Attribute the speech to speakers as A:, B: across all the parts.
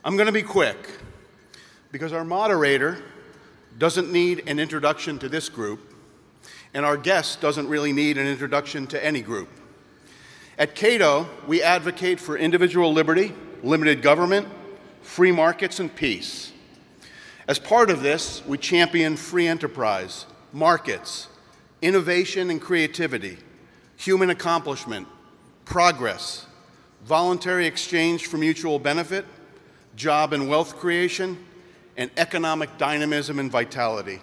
A: I'm going to be quick because our moderator doesn't need an introduction to this group, and our guest doesn't really need an introduction to any group. At Cato, we advocate for individual liberty, limited government, free markets, and peace. As part of this, we champion free enterprise, markets, innovation and creativity, human accomplishment, progress, voluntary exchange for mutual benefit, job and wealth creation, and economic dynamism and vitality.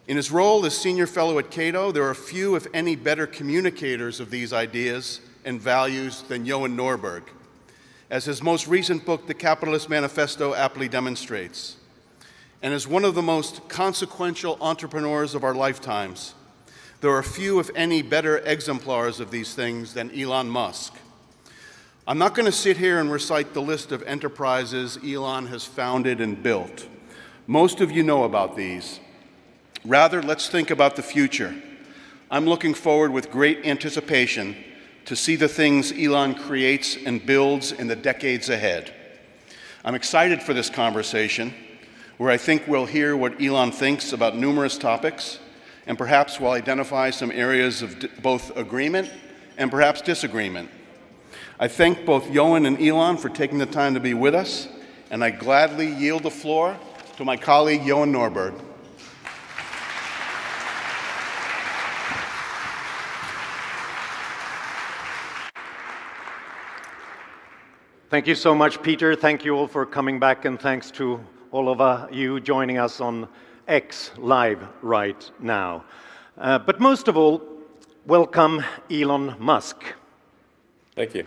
A: In his role as senior fellow at Cato, there are few, if any, better communicators of these ideas and values than Johan Norberg, as his most recent book, The Capitalist Manifesto, aptly demonstrates. And as one of the most consequential entrepreneurs of our lifetimes, there are few, if any, better exemplars of these things than Elon Musk. I'm not going to sit here and recite the list of enterprises Elon has founded and built. Most of you know about these. Rather, let's think about the future. I'm looking forward with great anticipation to see the things Elon creates and builds in the decades ahead. I'm excited for this conversation, where I think we'll hear what Elon thinks about numerous topics, and perhaps we'll identify some areas of both agreement and perhaps disagreement. I thank both Johan and Elon for taking the time to be with us, and I gladly yield the floor to my colleague, Johan Norberg.
B: Thank you so much, Peter. Thank you all for coming back, and thanks to all of you joining us on X Live right now. But most of all, welcome Elon Musk.
C: Thank you.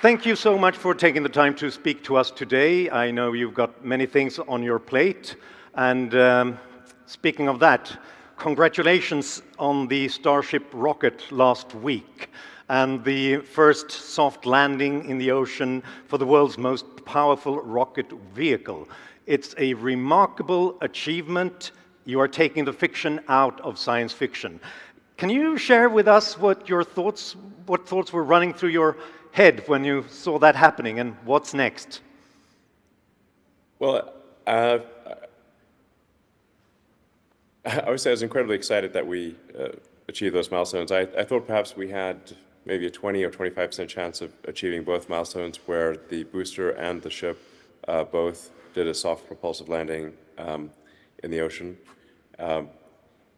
B: Thank you so much for taking the time to speak to us today. I know you've got many things on your plate. And speaking of that, congratulations on the Starship rocket last week and the first soft landing in the ocean for the world's most powerful rocket vehicle. It's a remarkable achievement. You are taking the fiction out of science fiction. Can you share with us what thoughts were running through your head when you saw that happening, and what's next?
C: Well, I would say I was incredibly excited that we achieved those milestones. I thought perhaps we had maybe a 20 or 25% chance of achieving both milestones, where the booster and the ship both did a soft propulsive landing in the ocean. So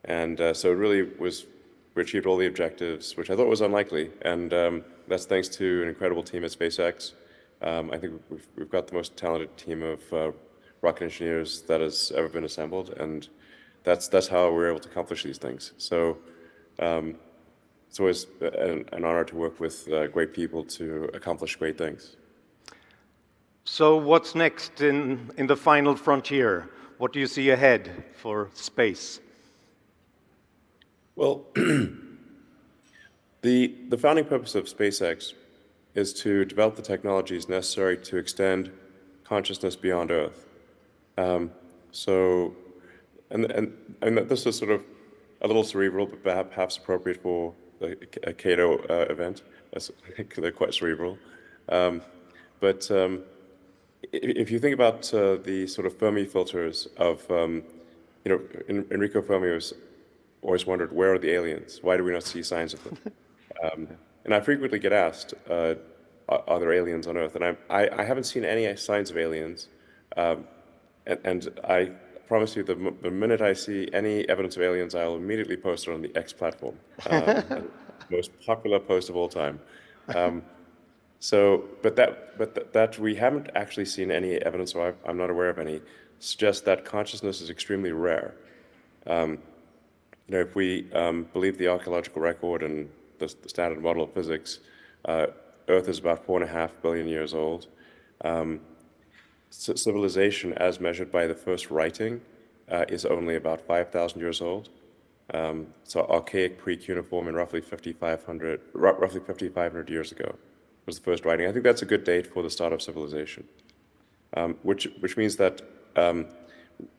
C: it really was, we achieved all the objectives, which I thought was unlikely. And that's thanks to an incredible team at SpaceX. I think we've got the most talented team of rocket engineers that has ever been assembled. And that's how we're able to accomplish these things. So it's always an honor to work with great people to accomplish great things.
B: So what's next in the final frontier? What do you see ahead for space?
C: Well, the founding purpose of SpaceX is to develop the technologies necessary to extend consciousness beyond Earth. And this is sort of a little cerebral, but perhaps appropriate for a Cato event. They're quite cerebral. But if you think about the sort of Fermi filters of, Enrico Fermi was always wondered, where are the aliens? Why do we not see signs of them? And I frequently get asked, are there aliens on Earth? And I haven't seen any signs of aliens. And I promise you, the minute I see any evidence of aliens, I'll immediately post it on the X platform. Most popular post of all time. But that we haven't actually seen any evidence, or I'm not aware of any, suggests that consciousness is extremely rare. If we believe the archaeological record and the standard model of physics, Earth is about 4.5 billion years old. Civilization, as measured by the first writing, is only about 5,000 years old. So archaic pre-cuneiform and roughly 5,500 years ago was the first writing. I think that's a good date for the start of civilization, which means that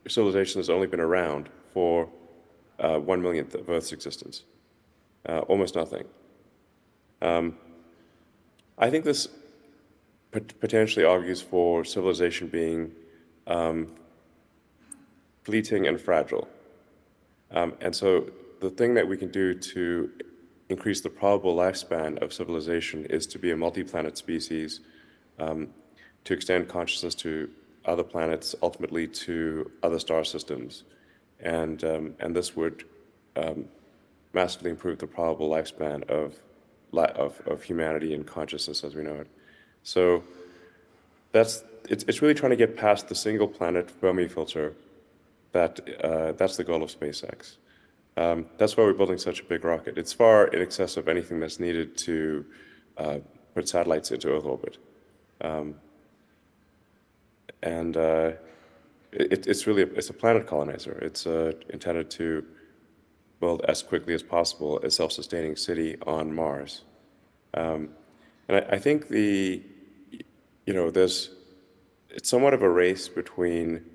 C: civilization has only been around for 1/1,000,000th of Earth's existence. Almost nothing. I think this potentially argues for civilization being fleeting and fragile. And so the thing that we can do to increase the probable lifespan of civilization is to be a multi-planet species, to extend consciousness to other planets, ultimately to other star systems. And this would massively improve the probable lifespan of humanity and consciousness as we know it. So it's really trying to get past the single planet Fermi filter. That's the goal of SpaceX. That's why we're building such a big rocket. It's far in excess of anything that's needed to put satellites into Earth orbit. It's a planet colonizer. It's intended to build as quickly as possible a self-sustaining city on Mars. And I think it's somewhat of a race between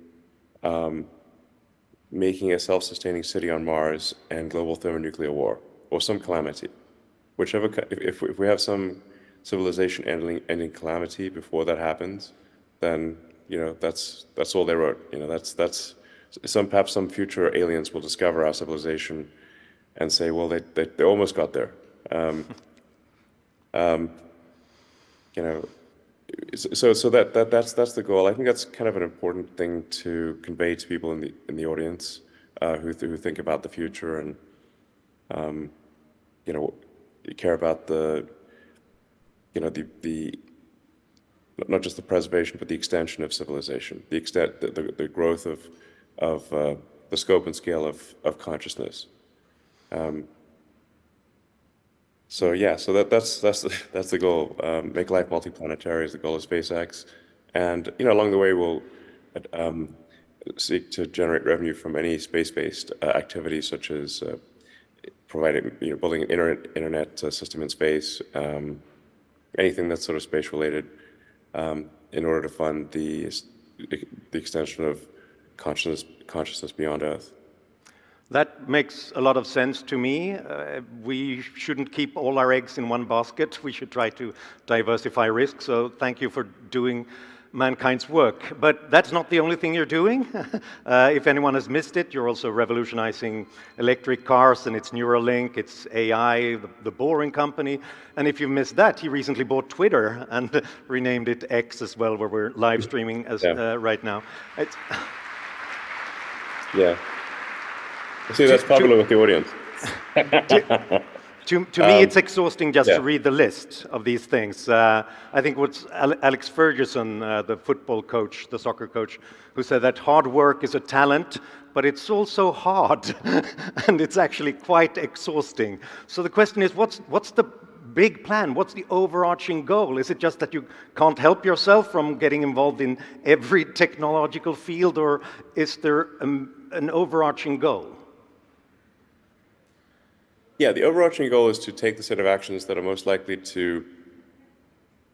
C: making a self-sustaining city on Mars and global thermonuclear war, or some calamity. If we have some civilization ending calamity before that happens, then that's all they wrote. That's perhaps some future aliens will discover our civilization and say, well, they almost got there. So that's the goal. I think that's kind of an important thing to convey to people in the audience who think about the future and care about the not just the preservation but the extension of civilization, the growth of the scope and scale of consciousness. So that's the goal. Make life multiplanetary is the goal of SpaceX, and along the way we'll seek to generate revenue from any space-based activities, such as building an internet system in space, anything that's sort of space-related, in order to fund the extension of consciousness beyond Earth.
B: That makes a lot of sense to me. We shouldn't keep all our eggs in one basket. We should try to diversify risk. So thank you for doing mankind's work. But that's not the only thing you're doing. If anyone has missed it, you're also revolutionizing electric cars, and it's Neuralink, it's AI, the Boring Company. And if you missed that, he recently bought Twitter and renamed it X as well, where we're live streaming right now.
C: Yeah. See, that's popular with the audience.
B: To me, it's exhausting just to read the list of these things. I think what's Alex Ferguson, the football coach, the soccer coach, who said that hard work is a talent, but it's also hard, and it's actually quite exhausting. So the question is, what's the big plan? What's the overarching goal? Is it just that you can't help yourself from getting involved in every technological field, or is there an overarching goal?
C: Yeah, the overarching goal is to take the set of actions that are most likely to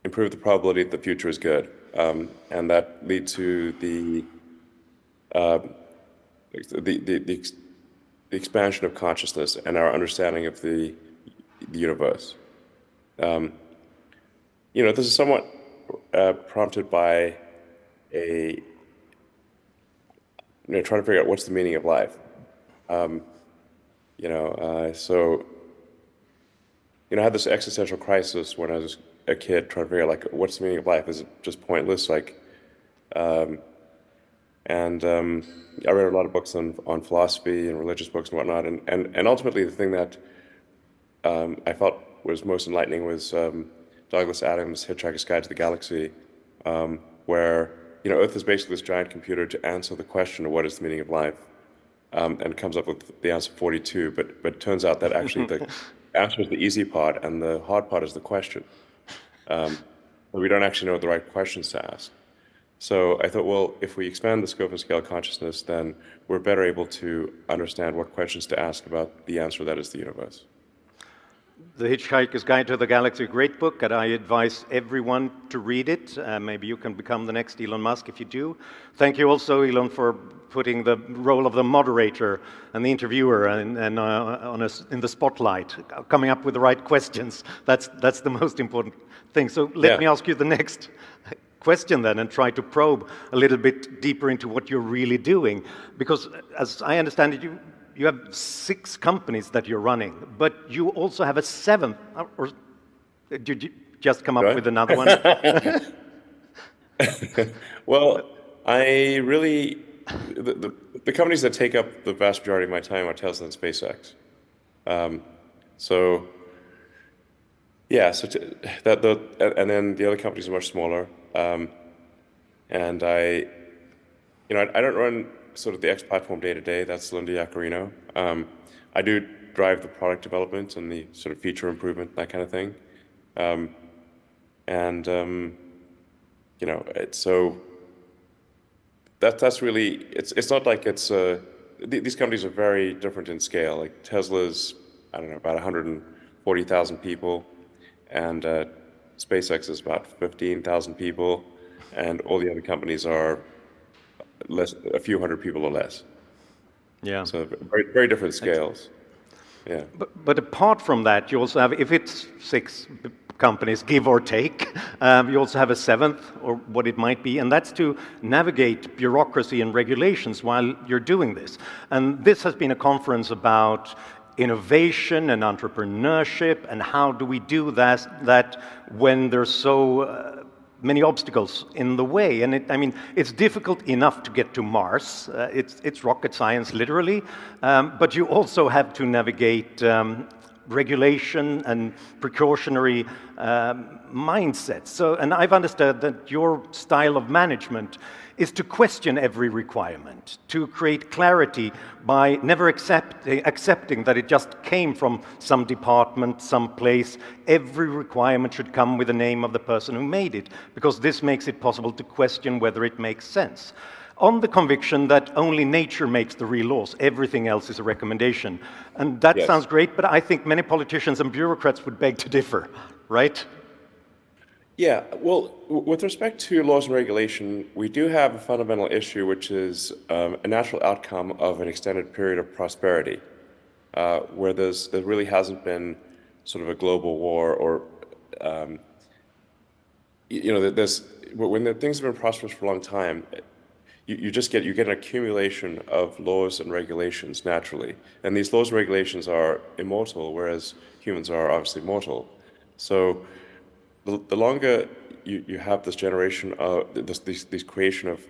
C: improve the probability that the future is good, and that lead to the expansion of consciousness and our understanding of the universe. This is somewhat prompted by trying to figure out what's the meaning of life. I had this existential crisis when I was a kid, trying to figure out, what's the meaning of life? Is it just pointless? I read a lot of books on philosophy and religious books and whatnot, and ultimately the thing that I felt was most enlightening was Douglas Adams' Hitchhiker's Guide to the Galaxy, where Earth is basically this giant computer to answer the question of what is the meaning of life. And comes up with the answer 42, but it turns out that actually the answer is the easy part, and the hard part is the question. But we don't actually know the right questions to ask. So I thought, well, if we expand the scope and scale of consciousness, then we're better able to understand what questions to ask about the answer that is the universe.
B: The Hitchhiker's Guide to the Galaxy, a great book, and I advise everyone to read it. Maybe you can become the next Elon Musk if you do. Thank you also, Elon, for putting the role of the moderator and the interviewer in the spotlight, coming up with the right questions. That's the most important thing. So let me ask you the next question then, and try to probe a little bit deeper into what you're really doing. Because as I understand it, you have 6 companies that you're running, but you also have a 7th, or did you just come up with another one?
C: Well, I really, the companies that take up the vast majority of my time are Tesla and SpaceX. So and then the other companies are much smaller. And I don't run sort of the X platform day to day. That's Linda Yaccarino. I do drive the product development and the sort of feature improvement, that kind of thing. So that's really, it's not like it's these companies are very different in scale. Like Tesla's, I don't know, about 140,000 people, and SpaceX is about 15,000 people, and all the other companies are a few hundred people or less.
B: Yeah.
C: So very, very different scales. Yeah.
B: But apart from that, you also have, if it's 6 companies, give or take, you also have a 7th, or what it might be, and that's to navigate bureaucracy and regulations while you're doing this. And this has been a conference about innovation and entrepreneurship, and how do we do that when there's so many obstacles in the way. And it's difficult enough to get to Mars. It's rocket science, literally. But you also have to navigate regulation and precautionary mindsets. So, and I've understood that your style of management is to question every requirement, to create clarity by never accepting that it just came from some department, some place. Every requirement should come with the name of the person who made it, because this makes it possible to question whether it makes sense. On the conviction that only nature makes the real laws, everything else is a recommendation. And that sounds great, but I think many politicians and bureaucrats would beg to differ, right?
C: Yeah, well, with respect to laws and regulation, we do have a fundamental issue, which is a natural outcome of an extended period of prosperity, where there really hasn't been sort of a global war, or when things have been prosperous for a long time, you get an accumulation of laws and regulations naturally, and these laws and regulations are immortal, whereas humans are obviously mortal. So the longer you have this generation of this creation of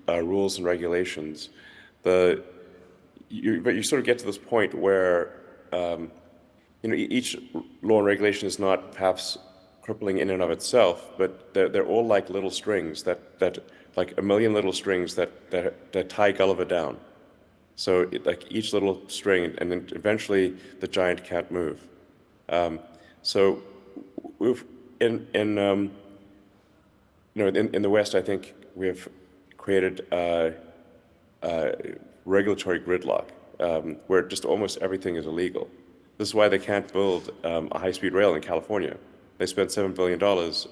C: rules and regulations, but you sort of get to this point where each law and regulation is not perhaps crippling in and of itself, but they're all like little strings that like a million little strings that tie Gulliver down. So like each little string, and then eventually the giant can't move. So we've in the West, I think we have created regulatory gridlock, where just almost everything is illegal. This is why they can't build a high-speed rail in California. They spent $7 billion,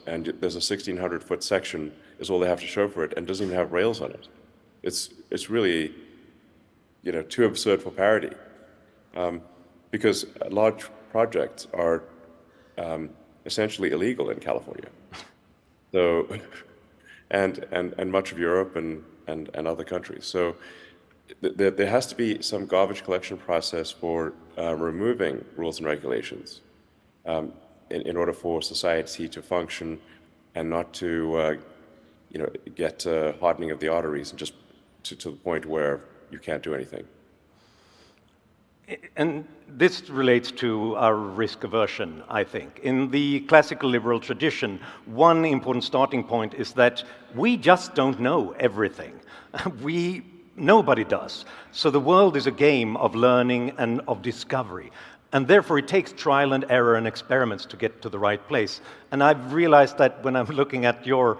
C: and there's a 1,600-foot section is all they have to show for it, and doesn't even have rails on it. It's really, too absurd for parody, because large projects are essentially illegal in California. So, and much of Europe and other countries. So there has to be some garbage collection process for removing rules and regulations in order for society to function and not to get hardening of the arteries and just to the point where you can't do anything.
B: And this relates to our risk aversion, I think. In the classical liberal tradition, one important starting point is that we just don't know everything. Nobody does. So the world is a game of learning and of discovery. And therefore, it takes trial and error and experiments to get to the right place. And I've realized that when I'm looking at your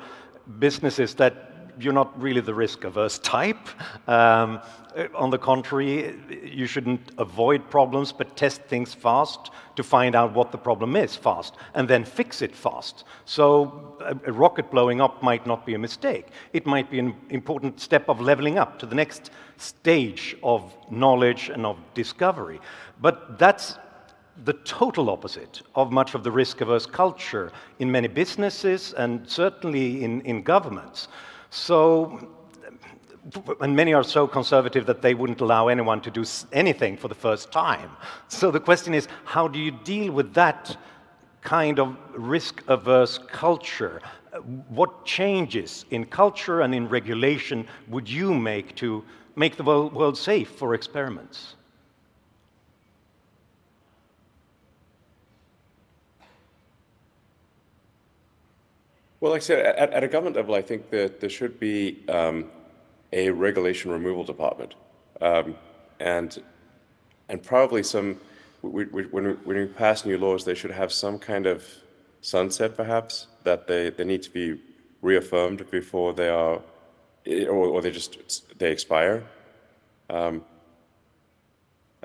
B: businesses, that you're not really the risk-averse type. On the contrary, you shouldn't avoid problems, but test things fast to find out what the problem is fast, and then fix it fast. So a rocket blowing up might not be a mistake. It might be an important step of leveling up to the next stage of knowledge and of discovery. But that's the total opposite of much of the risk-averse culture in many businesses and certainly in governments. So, and many are so conservative that they wouldn't allow anyone to do anything for the first time. So the question is, how do you deal with that kind of risk-averse culture? What changes in culture and in regulation would you make to make the world safe for experiments?
C: Well, like I said, at a government level, I think that there should be a regulation removal department, and probably some. When we pass new laws, they should have some kind of sunset, perhaps, that they need to be reaffirmed before they are, or they expire. Now,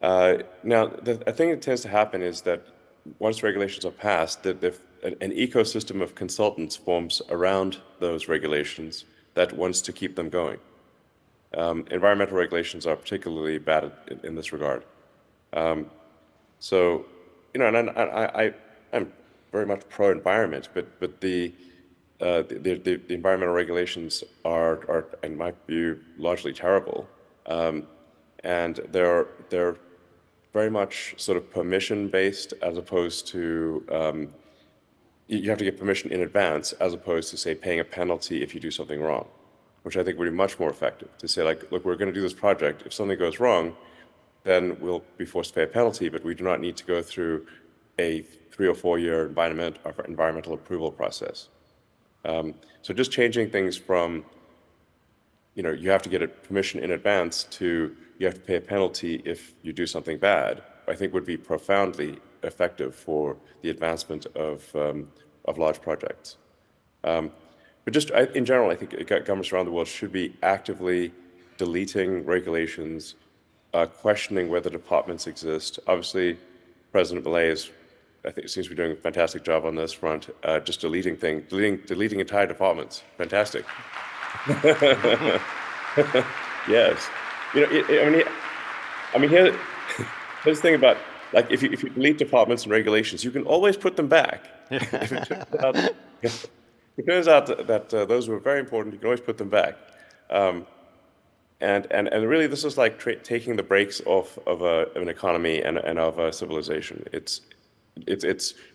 C: a thing that tends to happen is that once regulations are passed, that an ecosystem of consultants forms around those regulations that wants to keep them going. Environmental regulations are particularly bad in this regard. So, you know, and I'm very much pro-environment, but the environmental regulations are, in my view, largely terrible, and they're very much sort of permission-based, as opposed to you have to get permission in advance, as opposed to, say, paying a penalty if you do something wrong, which I think would be much more effective. To say, like, look, we're going to do this project. If something goes wrong, then we'll be forced to pay a penalty, but we do not need to go through a 3 or 4 year environmental approval process. So just changing things from, you know, you have to get a permission in advance to you have to pay a penalty if you do something bad, I think would be profoundly effective for the advancement of large projects. But just in general, I think governments around the world should be actively deleting regulations, questioning whether departments exist. Obviously, President Milei I think, seems to be doing a fantastic job on this front, just deleting entire departments. Fantastic. Yes. You know, here's the thing about, like, if you delete departments and regulations, you can always put them back. If it turns out that those were very important, you can always put them back. And really, this is like taking the brakes off of an economy and of a civilization.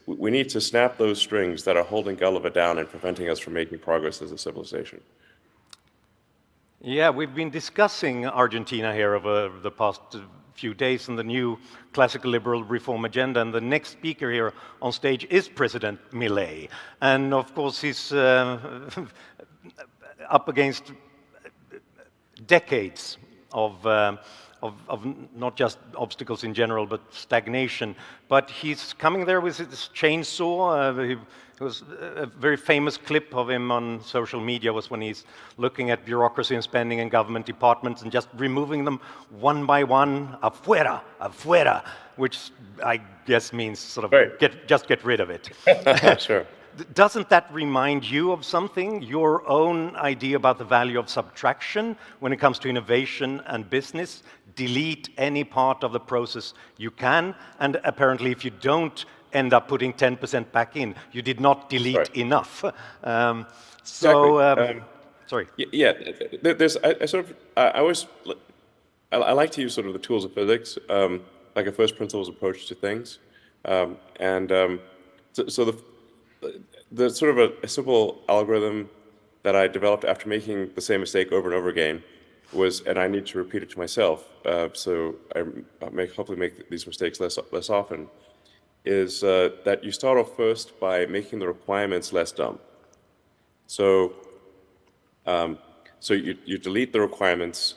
C: We need to snap those strings that are holding Gulliver down and preventing us from making progress as a civilization.
B: Yeah, we've been discussing Argentina here over the past few days and the new classical liberal reform agenda, and the next speaker here on stage is President Milei. And of course, he's up against decades of not just obstacles in general, but stagnation. But he's coming there with his chainsaw. It was a very famous clip of him on social media was when he's looking at bureaucracy and spending in government departments and just removing them one by one, afuera, afuera, which I guess means sort of just get rid of it.
C: Sure.
B: Doesn't that remind you of something, your own idea about the value of subtraction when it comes to innovation and business? Delete any part of the process you can, and apparently if you don't end up putting 10% back in, you did not delete enough. Sorry.
C: Yeah, I like to use sort of the tools of physics, like a first principles approach to things, so the sort of a simple algorithm that I developed after making the same mistake over and over again was, and I need to repeat it to myself, so I hopefully make these mistakes less often, is that you start off first by making the requirements less dumb. So you delete the requirements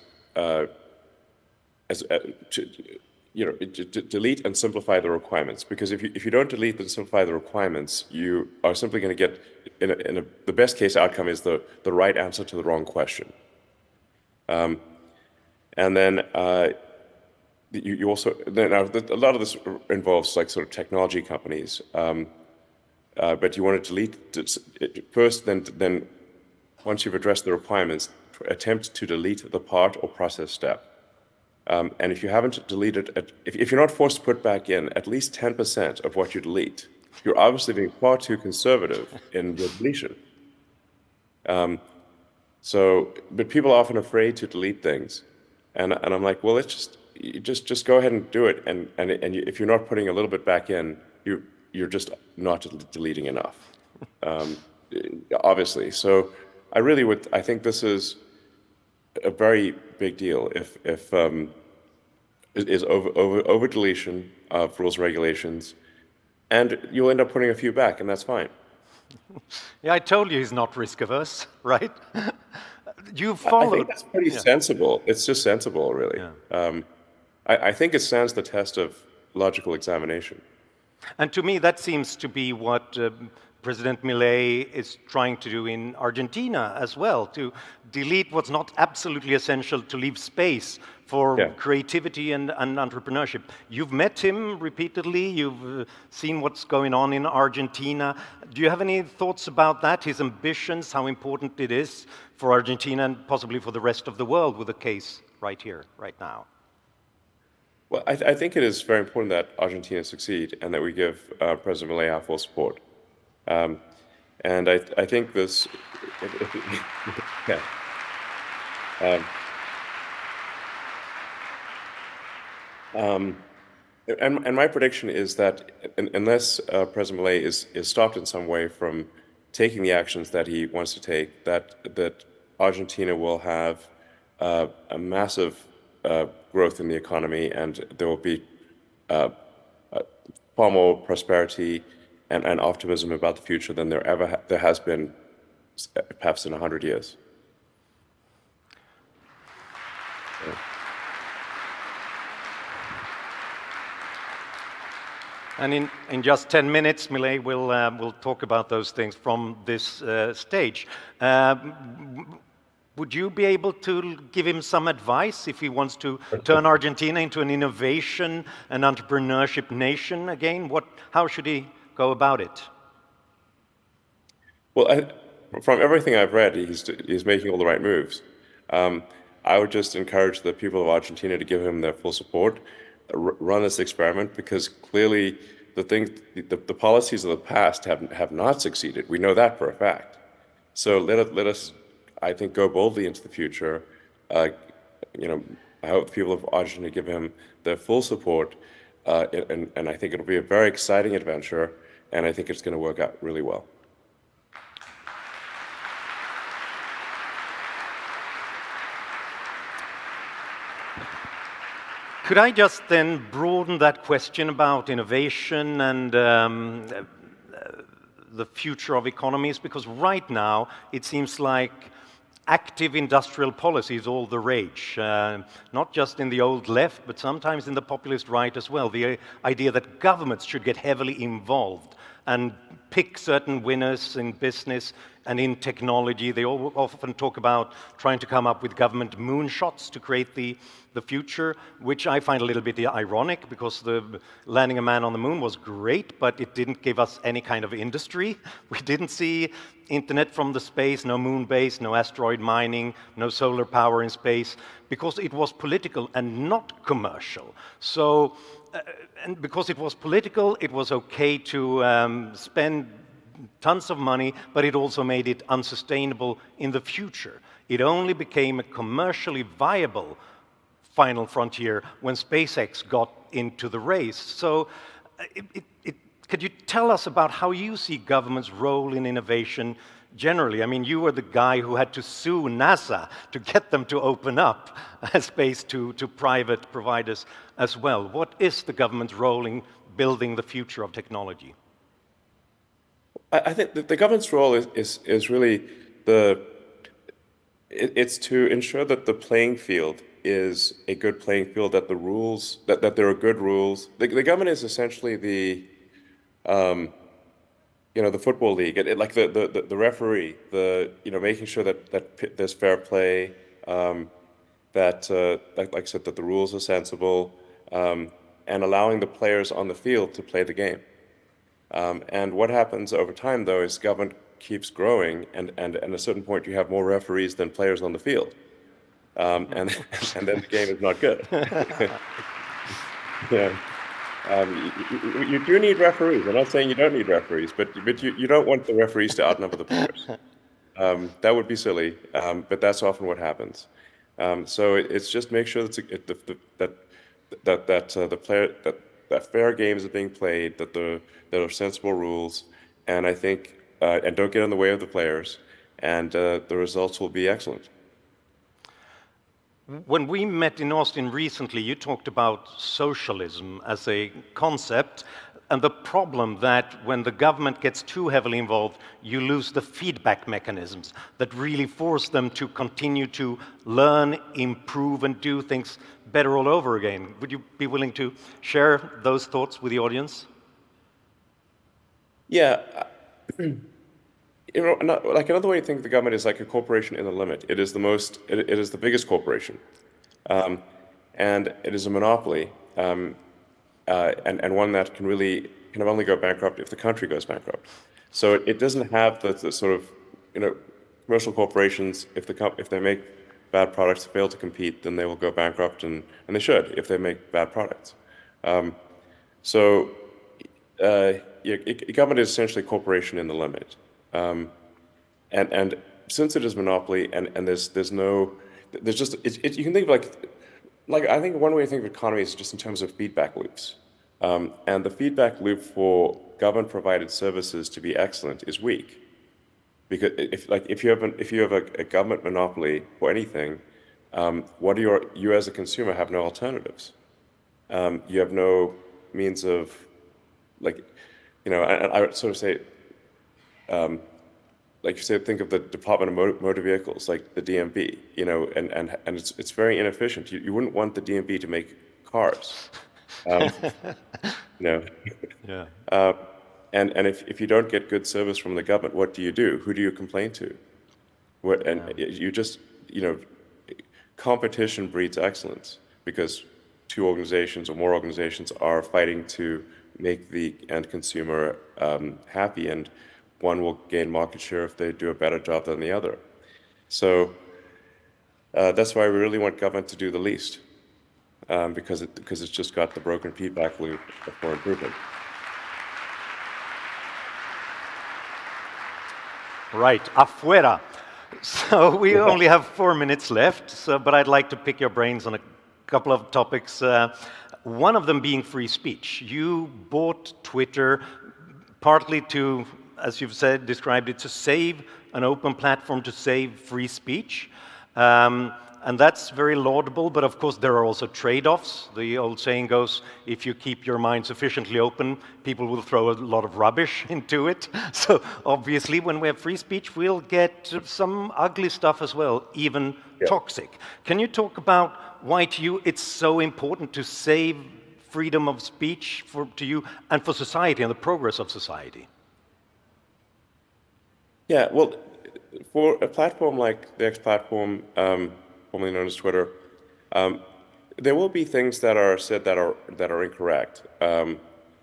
C: delete and simplify the requirements, because if you don't delete and simplify the requirements, you are simply going to get the best case outcome is the right answer to the wrong question. And then you also, now a lot of this involves like sort of technology companies, but you want to delete it first, then once you've addressed the requirements, attempt to delete the part or process step. And if you haven't deleted, if you're not forced to put back in at least 10% of what you delete, you're obviously being far too conservative in your deletion. But people are often afraid to delete things, and I'm like, well, let's just go ahead and do it. And if you're not putting a little bit back in, you're just not deleting enough, obviously. So I think this is a very big deal if is over deletion of rules and regulations, and you'll end up putting a few back, and that's fine.
B: Yeah, I told you he's not risk averse, right? You followed.
C: I think that's pretty sensible. It's just sensible, really. Yeah. I think it stands the test of logical examination.
B: And to me, that seems to be what President Milei is trying to do in Argentina as well, to delete what's not absolutely essential, to leave space for creativity and entrepreneurship. You've met him repeatedly, you've seen what's going on in Argentina. Do you have any thoughts about that, his ambitions, how important it is for Argentina and possibly for the rest of the world with the case right here, right now?
C: Well, I think it is very important that Argentina succeed and that we give President Milei our full support. And I think this, and my prediction is that unless President Milei is stopped in some way from taking the actions that he wants to take, that Argentina will have a massive growth in the economy, and there will be far more prosperity and optimism about the future than there has been perhaps in 100 years. Yeah.
B: And in just 10 minutes, Milei will talk about those things from this stage. Would you be able to give him some advice if he wants to turn Argentina into an innovation and entrepreneurship nation again? How should he go about it?
C: Well, from everything I've read, he's making all the right moves. I would just encourage the people of Argentina to give him their full support, run this experiment, because clearly the policies of the past have not succeeded. We know that for a fact. So let us, I think, go boldly into the future. I hope the people of Argentina give him their full support, and I think it'll be a very exciting adventure, and I think it's going to work out really well.
B: Could I just then broaden that question about innovation and the future of economies? Because right now, it seems like active industrial policy is all the rage, not just in the old left, but sometimes in the populist right as well. The idea that governments should get heavily involved and pick certain winners in business and in technology. They often talk about trying to come up with government moonshots to create the future, which I find a little bit ironic, because the landing a man on the moon was great, but it didn't give us any kind of industry. We didn't see internet from the space, no moon base, no asteroid mining, no solar power in space, because it was political and not commercial. So, and because it was political, it was okay to spend tons of money, but it also made it unsustainable in the future. It only became a commercially viable final frontier when SpaceX got into the race. So could you tell us about how you see government's role in innovation generally? I mean, you were the guy who had to sue NASA to get them to open up space to private providers as well. What is the government's role in building the future of technology?
C: I think that the government's role is really it's to ensure that the playing field is a good playing field, that the rules, that there are good rules. The government is essentially the football league, like the referee, making sure that there's fair play, like I said, that the rules are sensible, and allowing the players on the field to play the game. And what happens over time, though, is government keeps growing, and at a certain point, you have more referees than players on the field, and and then the game is not good. Yeah. You do need referees. I'm not saying you don't need referees, but you don't want the referees to outnumber the players. That would be silly, but that's often what happens. So it's just make sure that fair games are being played, that there are sensible rules, and I think and don't get in the way of the players, and the results will be excellent.
B: When we met in Austin recently, you talked about socialism as a concept and the problem that when the government gets too heavily involved, you lose the feedback mechanisms that really force them to continue to learn, improve, and do things better all over again. Would you be willing to share those thoughts with the audience?
C: Yeah. Like another way to think of the government is like a corporation in the limit. It is the biggest corporation, and it is a monopoly, and one that can only go bankrupt if the country goes bankrupt. So it doesn't have the sort of commercial corporations. If they make bad products, fail to compete, then they will go bankrupt, and they should if they make bad products. Government is essentially a corporation in the limit. And since it is monopoly and there's just you can think of like I think one way to think of economy is just in terms of feedback loops, and the feedback loop for government provided services to be excellent is weak, because if you have a government monopoly for anything, you as a consumer have no alternatives. You have no means of and I would sort of say. Like you said, think of the Department of Motor Vehicles, like the DMV, and it's very inefficient. You wouldn't want the DMV to make cars, Yeah. And if you don't get good service from the government, what do you do? Who do you complain to? You just, competition breeds excellence, because two organizations or more organizations are fighting to make the end consumer happy, and one will gain market share if they do a better job than the other. So that's why we really want government to do the least, because it's just got the broken feedback loop for improvement.
B: Right, afuera. So we only have 4 minutes left, but I'd like to pick your brains on a couple of topics. One of them being free speech. You bought Twitter partly to, as you've said, described it, to save an open platform, to save free speech. And that's very laudable, but of course there are also trade-offs. The old saying goes, if you keep your mind sufficiently open, people will throw a lot of rubbish into it. So obviously when we have free speech, we'll get some ugly stuff as well, even toxic. Can you talk about why to you it's so important to save freedom of speech to you and for society and the progress of society? Yeah,
C: well, for a platform like the X platform, formerly known as Twitter, there will be things that are said that are incorrect,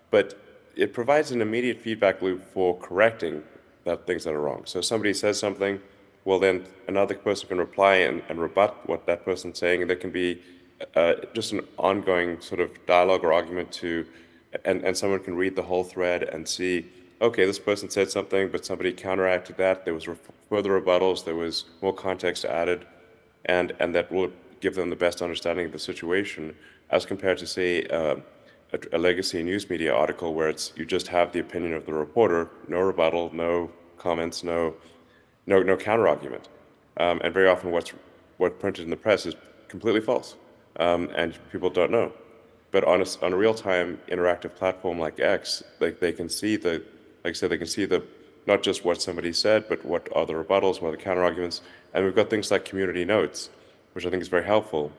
C: but it provides an immediate feedback loop for correcting things that are wrong. So if somebody says something, well, then another person can reply and rebut what that person's saying, and there can be just an ongoing sort of dialogue or argument and someone can read the whole thread and see, okay, this person said something, but somebody counteracted that. There was further rebuttals. There was more context added, and that will give them the best understanding of the situation, as compared to, say, a legacy news media article where you just have the opinion of the reporter, no rebuttal, no comments, no counterargument, and very often what's printed in the press is completely false, and people don't know. But on a real-time interactive platform like X, they can see like I said, they can see not just what somebody said, but what are the rebuttals, what are the counterarguments, and we've got things like community notes, which I think is very helpful,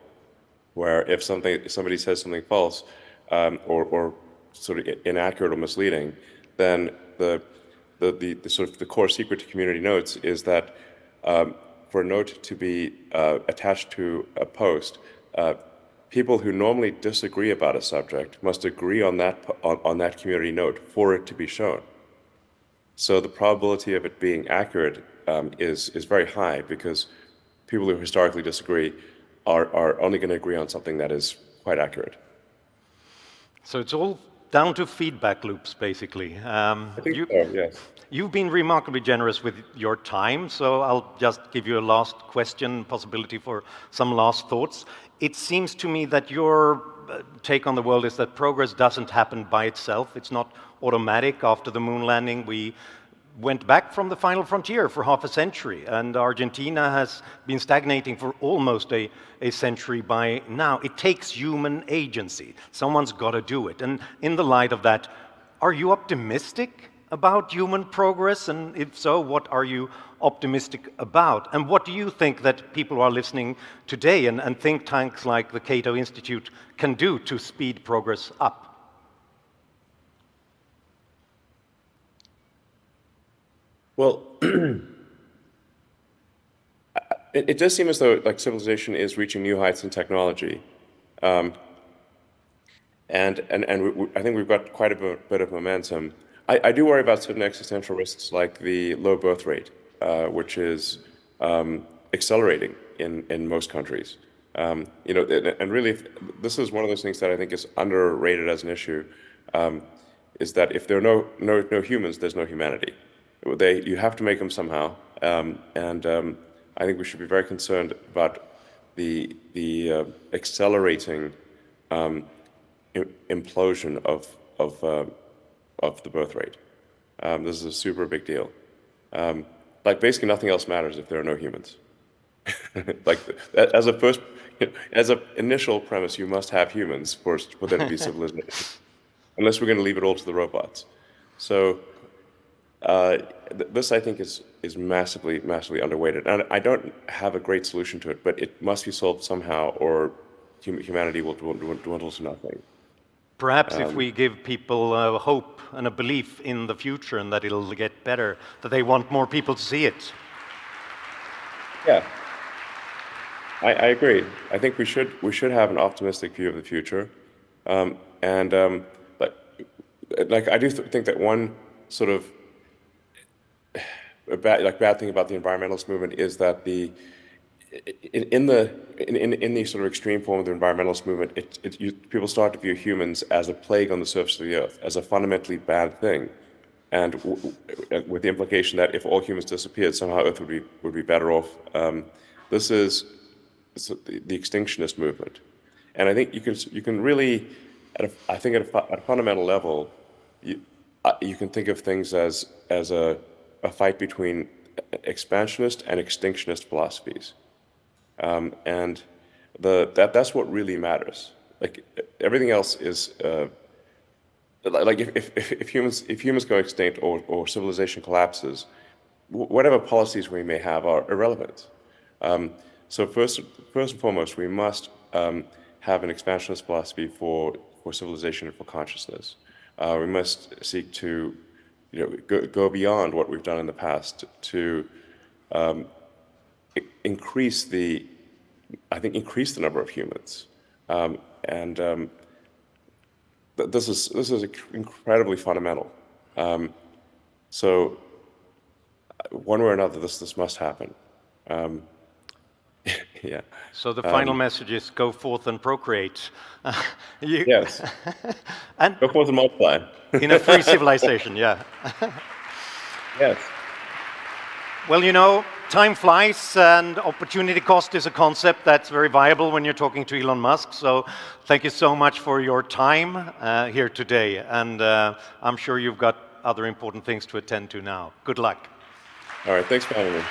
C: where if somebody says something false or sort of inaccurate or misleading, then the sort of the core secret to community notes is that for a note to be attached to a post, people who normally disagree about a subject must agree on that community note for it to be shown. So the probability of it being accurate is very high, because people who historically disagree are only going to agree on something that is quite accurate.
B: So it's all down to feedback loops, basically.
C: I think so, yes.
B: You've been remarkably generous with your time, so I'll just give you a last question, possibility for some last thoughts. It seems to me that your take on the world is that progress doesn't happen by itself. It's not automatic. After the moon landing, we went back from the final frontier for half a century, and Argentina has been stagnating for almost a century by now. It takes human agency. Someone's got to do it. And in the light of that, are you optimistic about human progress? And if so, what are you optimistic about? And what do you think that people who are listening today and think tanks like the Cato Institute can do to speed progress up?
C: Well, it does seem as though civilization is reaching new heights in technology, and I think we've got quite a bit of momentum. I do worry about certain existential risks, like the low birth rate, which is accelerating in most countries. And really, this is one of those things that I think is underrated as an issue. Is that if there are no humans, there's no humanity. You have to make them somehow, and I think we should be very concerned about the accelerating implosion of the birth rate. This is a super big deal. Basically nothing else matters if there are no humans. As an initial premise, you must have humans for there to be civilization, unless we're going to leave it all to the robots. So. This, I think, is massively underweighted, and I don't have a great solution to it, but it must be solved somehow, or humanity will dwindle to nothing.
B: Perhaps if we give people hope and a belief in the future and that it'll get better, that they want more people to see it.
C: Yeah, I agree. I think we should have an optimistic view of the future, I do think that one sort of bad thing about the environmentalist movement is that in the sort of extreme form of the environmentalist movement, people start to view humans as a plague on the surface of the earth, as a fundamentally bad thing, and with the implication that if all humans disappeared, somehow Earth would be better off. This is the extinctionist movement, and I think you can really, at a fundamental level, you can think of things as a fight between expansionist and extinctionist philosophies, and that's what really matters. Everything else is if humans go extinct or civilization collapses, whatever policies we may have are irrelevant. So first and foremost, we must have an expansionist philosophy for civilization and for consciousness. We must seek to go beyond what we've done in the past to increase the number of humans, this is incredibly fundamental. So one way or another, this must happen. Yeah.
B: So the final message is go forth and procreate.
C: Yes.
B: And
C: go forth and multiply.
B: In a free civilization, yeah.
C: Yes.
B: Well, time flies, and opportunity cost is a concept that's very viable when you're talking to Elon Musk. So thank you so much for your time here today. And I'm sure you've got other important things to attend to now. Good luck.
C: All right. Thanks for having me.